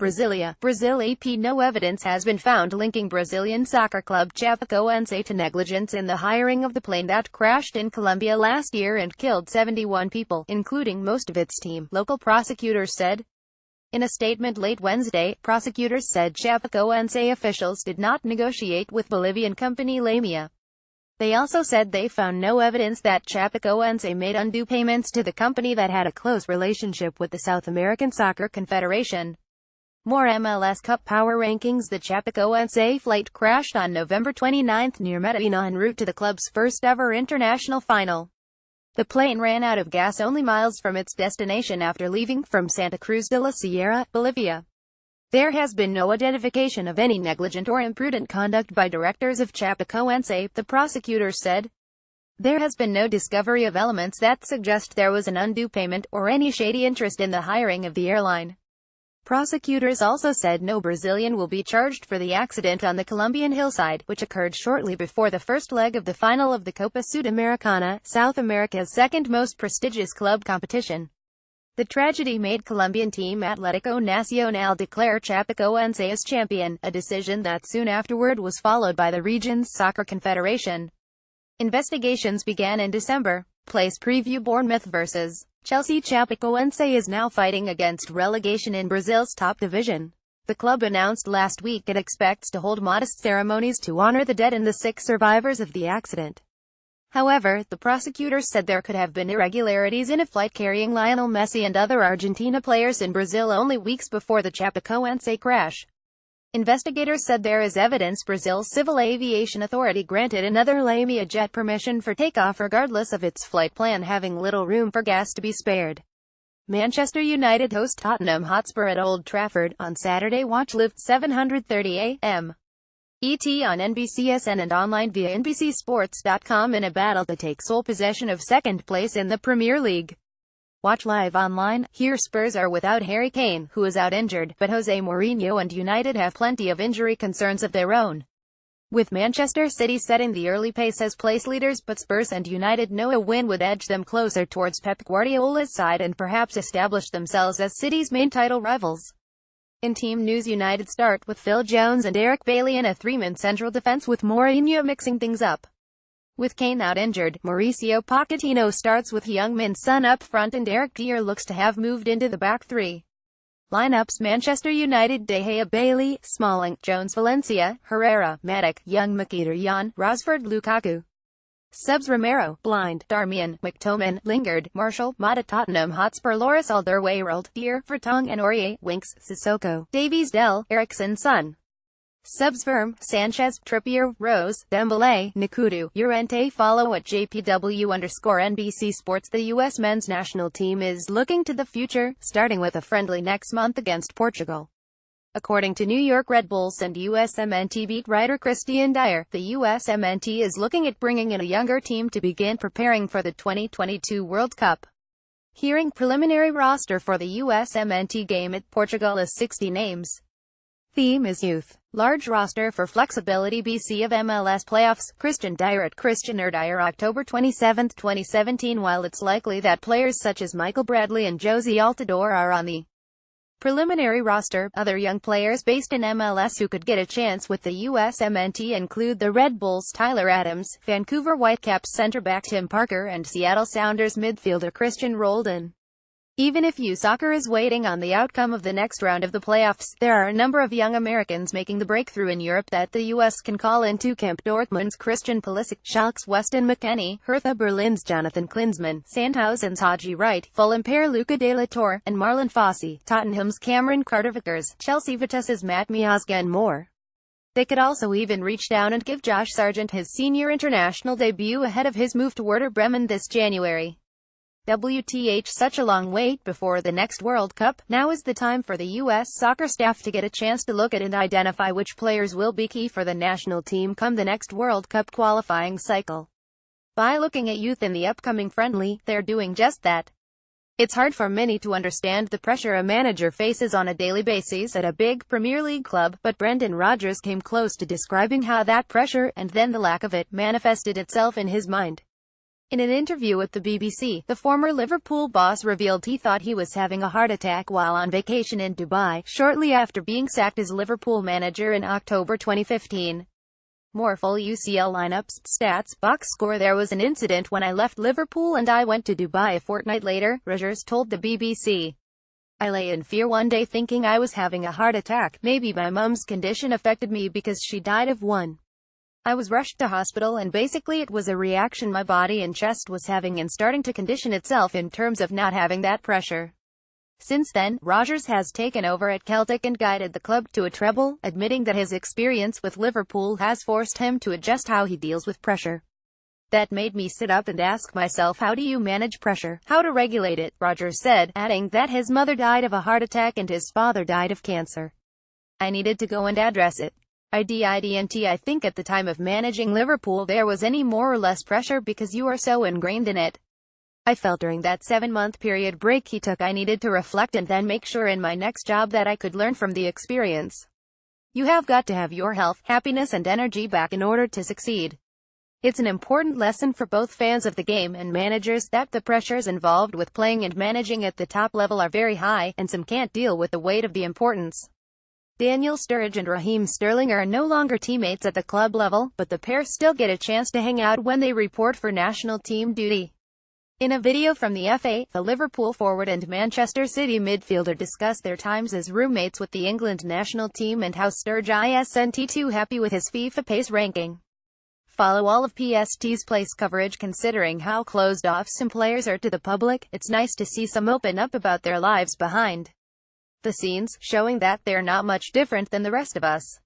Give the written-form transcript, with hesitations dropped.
Brasilia, Brazil. AP. No evidence has been found linking Brazilian soccer club Chapecoense to negligence in the hiring of the plane that crashed in Colombia last year and killed 71 people, including most of its team, local prosecutors said. In a statement late Wednesday, prosecutors said Chapecoense officials did not negotiate with Bolivian company Lamia. They also said they found no evidence that Chapecoense made undue payments to the company that had a close relationship with the South American Soccer Confederation. More MLS Cup power rankings. The Chapecoense flight crashed on November 29 near Medellin en route to the club's first-ever international final. The plane ran out of gas only miles from its destination after leaving from Santa Cruz de la Sierra, Bolivia. There has been no identification of any negligent or imprudent conduct by directors of Chapecoense, the prosecutors said. There has been no discovery of elements that suggest there was an undue payment, or any shady interest in the hiring of the airline. Prosecutors also said no Brazilian will be charged for the accident on the Colombian hillside, which occurred shortly before the first leg of the final of the Copa Sudamericana, South America's second most prestigious club competition. The tragedy made Colombian team Atlético Nacional declare Chapecoense as champion, a decision that soon afterward was followed by the region's soccer confederation. Investigations began in December. Place preview. Bournemouth vs. Chelsea. Chapecoense is now fighting against relegation in Brazil's top division. The club announced last week it expects to hold modest ceremonies to honor the dead and the 6 survivors of the accident. However, the prosecutors said there could have been irregularities in a flight carrying Lionel Messi and other Argentina players in Brazil only weeks before the Chapecoense crash. Investigators said there is evidence Brazil's Civil Aviation Authority granted another Lamia jet permission for takeoff regardless of its flight plan having little room for gas to be spared. Manchester United host Tottenham Hotspur at Old Trafford on Saturday. Watch live 7:30 a.m. ET on NBCSN and online via NBCSports.com in a battle to take sole possession of second place in the Premier League. Watch live online. Here Spurs are without Harry Kane, who is out injured, but Jose Mourinho and United have plenty of injury concerns of their own. With Manchester City setting the early pace as place leaders, but Spurs and United know a win would edge them closer towards Pep Guardiola's side and perhaps establish themselves as City's main title rivals. In team news, United start with Phil Jones and Eric Bailly in a 3-man central defense with Mourinho mixing things up. With Kane out injured, Mauricio Pochettino starts with Heung-min Son up front and Eric Dier looks to have moved into the back 3. Lineups: Manchester United: De Gea, Bailey, Smalling, Jones, Valencia, Herrera, Matic, Young, Mkhitaryan, Jan, Rashford, Lukaku. Subs: Romero, Blind, Darmian, McTominay, Lingard, Martial, Mata. Tottenham Hotspur: Loris Alderweireld, Dier, Vertonghen, Aurier, Winks, Sissoko, Davies, Dell, Eriksen, Son. Subs: Verm, Sanchez, Trippier, Rose, Dembele, Nkudu, Llorente. Follow at JPW_NBC Sports. The U.S. men's national team is looking to the future, starting with a friendly next month against Portugal. According to New York Red Bulls and USMNT beat writer Christian Dyer, the USMNT is looking at bringing in a younger team to begin preparing for the 2022 World Cup. Hearing preliminary roster for the USMNT game at Portugal is 60 names. Theme is youth. Large roster for flexibility. BC of MLS playoffs. Christian Dyer at Christian Dyer, October 27, 2017. While it's likely that players such as Michael Bradley and Josie Altidore are on the preliminary roster, other young players based in MLS who could get a chance with the USMNT include the Red Bulls' Tyler Adams, Vancouver Whitecaps center-back Tim Parker and Seattle Sounders midfielder Christian Roldan. Even if U Soccer is waiting on the outcome of the next round of the playoffs, there are a number of young Americans making the breakthrough in Europe that the U.S. can call into camp. Dortmund's Christian Pulisic, Schalke's Weston McKennie, Hertha Berlin's Jonathan Klinsmann, Sandhausen's Haji Wright, Fulham pair Luca de la Torre, and Marlon Fossey, Tottenham's Cameron Carter-Vickers, Chelsea Vitesse's Matt Miazga and more. They could also even reach down and give Josh Sargent his senior international debut ahead of his move to Werder Bremen this January. WTH, such a long wait before the next World Cup. Now is the time for the U.S. soccer staff to get a chance to look at and identify which players will be key for the national team come the next World Cup qualifying cycle. By looking at youth in the upcoming friendly, they're doing just that. It's hard for many to understand the pressure a manager faces on a daily basis at a big Premier League club, but Brendan Rodgers came close to describing how that pressure, and then the lack of it, manifested itself in his mind. In an interview with the BBC, the former Liverpool boss revealed he thought he was having a heart attack while on vacation in Dubai, shortly after being sacked as Liverpool manager in October 2015. More full UCL lineups, stats, box score. There was an incident when I left Liverpool and I went to Dubai a fortnight later, Rogers told the BBC. I lay in fear one day thinking I was having a heart attack. Maybe my mum's condition affected me because she died of one. I was rushed to hospital and basically it was a reaction my body and chest was having and starting to condition itself in terms of not having that pressure. Since then, Rogers has taken over at Celtic and guided the club to a treble, admitting that his experience with Liverpool has forced him to adjust how he deals with pressure. That made me sit up and ask myself, how do you manage pressure, how to regulate it, Rogers said, adding that his mother died of a heart attack and his father died of cancer. I needed to go and address it. I think at the time of managing Liverpool there was any more or less pressure because you are so ingrained in it. I felt during that 7-month period break he took I needed to reflect and then make sure in my next job that I could learn from the experience. You have got to have your health, happiness and energy back in order to succeed. It's an important lesson for both fans of the game and managers that the pressures involved with playing and managing at the top level are very high, and some can't deal with the weight of the importance. Daniel Sturridge and Raheem Sterling are no longer teammates at the club level, but the pair still get a chance to hang out when they report for national team duty. In a video from the FA, the Liverpool forward and Manchester City midfielder discussed their times as roommates with the England national team and how Sturridge isn't too happy with his FIFA pace ranking. Follow all of PST's place coverage. Considering how closed off some players are to the public, it's nice to see some open up about their lives behind the scenes, showing that they're not much different than the rest of us.